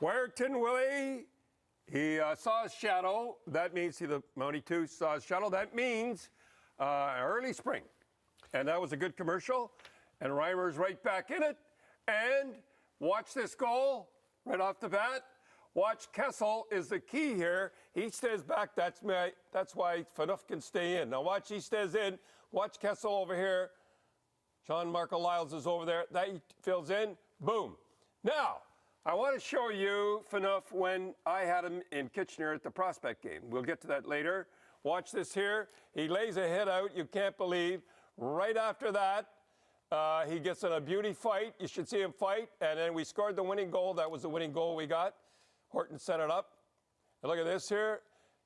Wyerton Willie, he saw his shadow. That means the Mountie 2 saw his shadow. That means early spring. And that was a good commercial. And Reimer's right back in it. And watch this goal right off the bat. Watch Kessel is the key here. He stays back. That's why Phaneuf can stay in. Now watch, he stays in. Watch Kessel over here. John Marco Lyles is over there. That he fills in. Boom. Now, I want to show you Phaneuf when I had him in Kitchener at the prospect game. We'll get to that later. Watch this here. He lays a hit out you can't believe. Right after that, he gets in a beauty fight. You should see him fight. And then we scored the winning goal. That was the winning goal we got. Horton sent it up. And look at this here.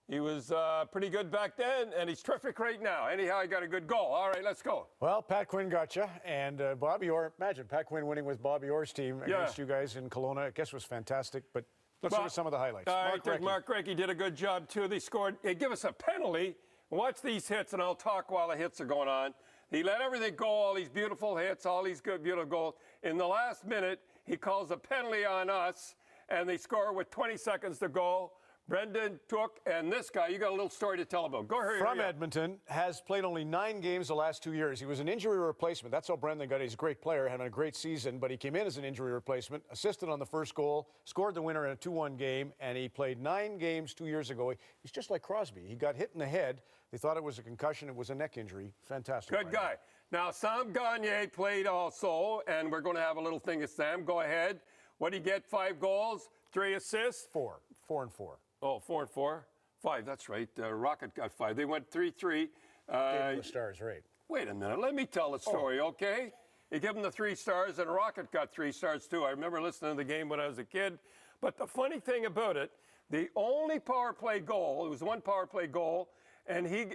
He was pretty good back then, and he's terrific right now. Anyhow, he got a good goal. All right, let's go. Well, Pat Quinn got you, and Bobby Orr. Imagine Pat Quinn winning with Bobby Orr's team against you guys in Kelowna. I guess it was fantastic, but let's look at some of the highlights. All right, Mark Recchi did a good job, too. They scored. They give us a penalty. Watch these hits, and I'll talk while the hits are going on. He let everything go, all these beautiful hits, all these good, beautiful goals. In the last minute, he calls a penalty on us, and they score with 20 seconds to go. Brendan Took and this guy, you got a little story to tell about. Go ahead. From Edmonton, has played only 9 games the last 2 years. He was an injury replacement. That's how Brendan got it. He's a great player, having a great season, but he came in as an injury replacement, assisted on the first goal, scored the winner in a 2-1 game, and he played 9 games 2 years ago. He's just like Crosby. He got hit in the head. They thought it was a concussion. It was a neck injury. Fantastic. Good guy. Now, Sam Gagner played also, and we're going to have a little thing with Sam. Go ahead. What did he get? 5 goals, 3 assists? 4 and 4. Oh, 4 and 4? 5, that's right. Rocket got 5. They went 3-3. Gave him the stars, right. Wait a minute. Let me tell the story, okay? He gave him the 3 stars, and Rocket got 3 stars, too. I remember listening to the game when I was a kid. But the funny thing about it, the only power play goal, it was 1 power play goal, and he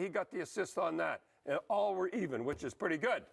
got the assist on that. And all were even, which is pretty good.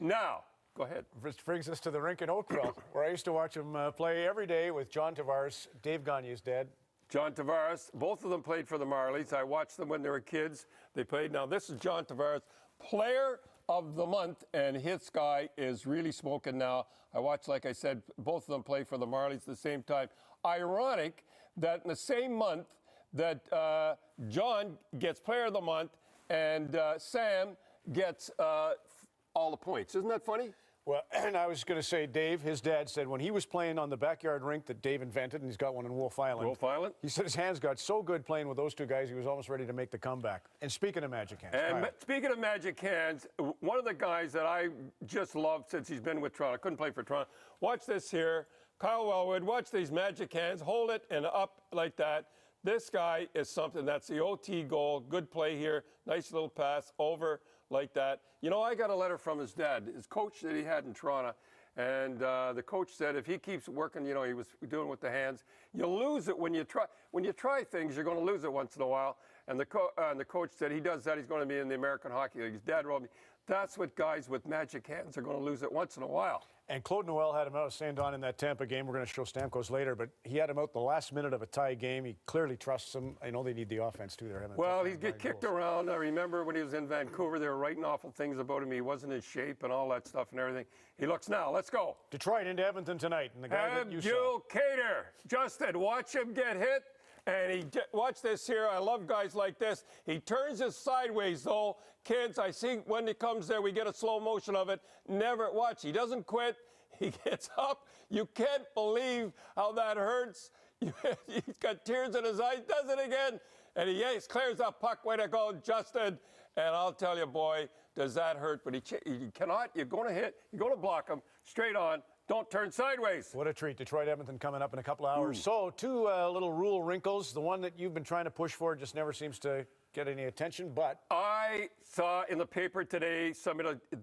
Now, go ahead. This brings us to the rink in Oakville, where I used to watch him play every day with John Tavares, Dave Gagner's dad. John Tavares, both of them played for the Marlies. I watched them when they were kids. They played. Now, this is John Tavares, player of the month, and his guy is really smoking now. I watched, like I said, both of them play for the Marlies at the same time. Ironic that in the same month that John gets player of the month and Sam gets all the points. Isn't that funny? Well, and I was going to say, Dave, his dad said when he was playing on the backyard rink that Dave invented, and he's got one in Wolf Island. Wolf Island? He said his hands got so good playing with those 2 guys, he was almost ready to make the comeback. And speaking of magic hands. And speaking of magic hands, one of the guys that I just loved since he's been with Toronto, couldn't play for Toronto. Watch this here. Kyle Wellwood, watch these magic hands. Hold it and up like that. This guy is something. That's the OT goal. Good play here. Nice little pass over like that. You know, I got a letter from his dad, his coach that he had in Toronto, and the coach said if he keeps working, you know, he was doing with the hands, you lose it when you try. When you try things, you're going to lose it once in a while. And the coach said he does that. He's going to be in the American Hockey League. His dad wrote me. That's what guys with magic hands are going to lose it once in a while. And Claude Noel had him out, stand on in that Tampa game. We're going to show Stamkos later, but he had him out the last minute of a tie game. He clearly trusts him. I know they need the offense, too. Well, he'd get kicked around. I remember when he was in Vancouver, they were writing awful things about him. He wasn't in shape and all that stuff and everything. He looks now. Let's go. Detroit into Edmonton tonight. And the guy that you saw. Cater. Justin, watch him get hit. And watch this here. I love guys like this. He turns it sideways, though. Kids, I see when it comes there, we get a slow motion of it. Never watch. He doesn't quit. He gets up. You can't believe how that hurts. He's got tears in his eyes. Does it again. And he clears that puck. Way to go, Justin. And I'll tell you, boy, does that hurt. But he cannot. You're going to hit. You're going to block him straight on. Don't turn sideways. What a treat. Detroit, Edmonton coming up in a couple of hours. So 2 little rule wrinkles. The one that you've been trying to push for just never seems to get any attention, but I saw in the paper today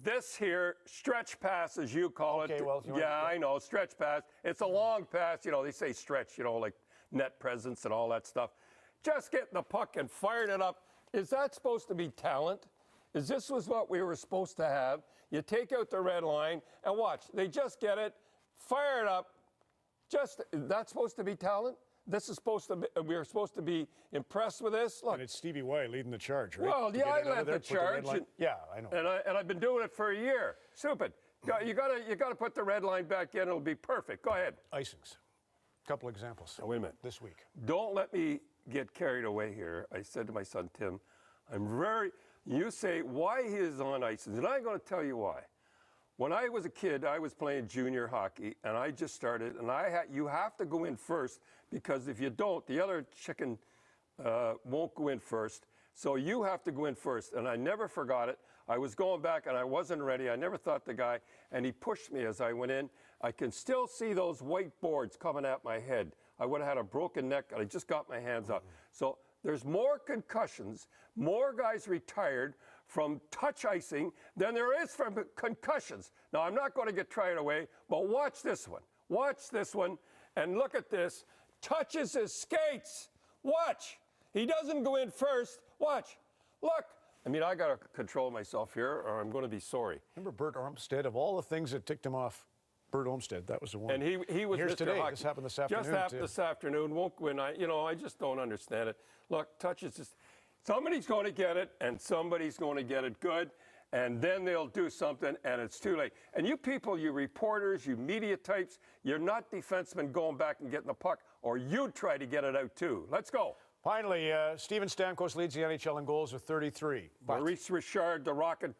this here stretch pass, as you call it. Well, I know, stretch pass. It's a long pass. You know, they say stretch, you know, like net presence and all that stuff. Just getting the puck and firing it up. Is that supposed to be talent? Is this was what we were supposed to have? You take out the red line and watch. They just get it, fire it up. That's supposed to be talent? This is supposed to be, we're supposed to be impressed with this. Look. And it's Stevie Y leading the charge, right? Well, yeah, I led the charge. Yeah, I know. And I've been doing it for a year. Stupid. You got to put the red line back in. It'll be perfect. Go ahead. Icings. Couple examples. Now, wait a minute. This week. Don't let me get carried away here. I said to my son, Tim, you say why he is on ice, and I'm going to tell you why. When I was a kid, I was playing junior hockey, and I just started, and you have to go in first, because if you don't, the other chicken won't go in first. So you have to go in first, and I never forgot it. I was going back, and I wasn't ready. I never thought the guy, and he pushed me as I went in. I can still see those white boards coming at my head. I would have had a broken neck, and I just got my hands up. So there's more concussions, more guys retired from touch icing than there is from concussions. Now, I'm not going to get carried away, but watch this one. Watch this one, and look at this. Touches his skates. Watch. He doesn't go in first. Watch. Look. I mean, I got to control myself here, or I'm going to be sorry. Remember Bert Olmsted? Of all the things that ticked him off, Bert Olmsted, that was the one. And he was Here's Mr. today. Hockey. This happened this afternoon. Just happened this afternoon. Won't win. I just don't understand it. Look, touches just. Somebody's going to get it, and somebody's going to get it good, and then they'll do something, and it's too late. And you people, you reporters, you media types, you're not defensemen going back and getting the puck, or you'd try to get it out too. Let's go. Finally, Steven Stamkos leads the NHL in goals with 33. Maurice Richard, the Rocket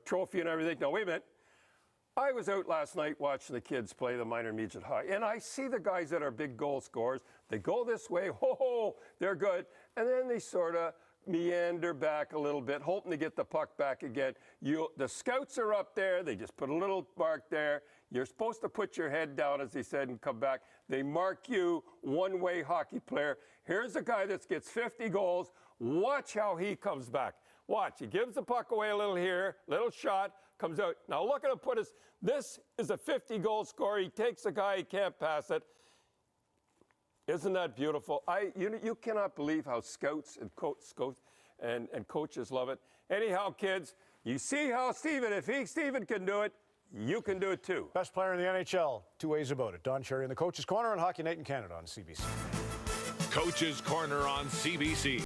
trophy and everything. Now, wait a minute. I was out last night watching the kids play the minor midget hockey, and I see the guys that are big goal scorers. They go this way, they're good, and then they sort of meander back a little bit, hoping to get the puck back again. The scouts are up there. They just put a little mark there. You're supposed to put your head down, as they said, and come back. They mark you, one-way hockey player. Here's a guy that gets 50 goals. Watch how he comes back. Watch. He gives the puck away a little here, little shot, comes out. Now look at him put his, this is a 50-goal scorer. He takes a guy, he can't pass it. Isn't that beautiful? You cannot believe how scouts and coaches love it. Anyhow, kids, you see how Steven can do it, you can do it too. Best player in the NHL, two ways about it. Don Cherry in the Coach's Corner on Hockey Night in Canada on CBC. Coach's Corner on CBC.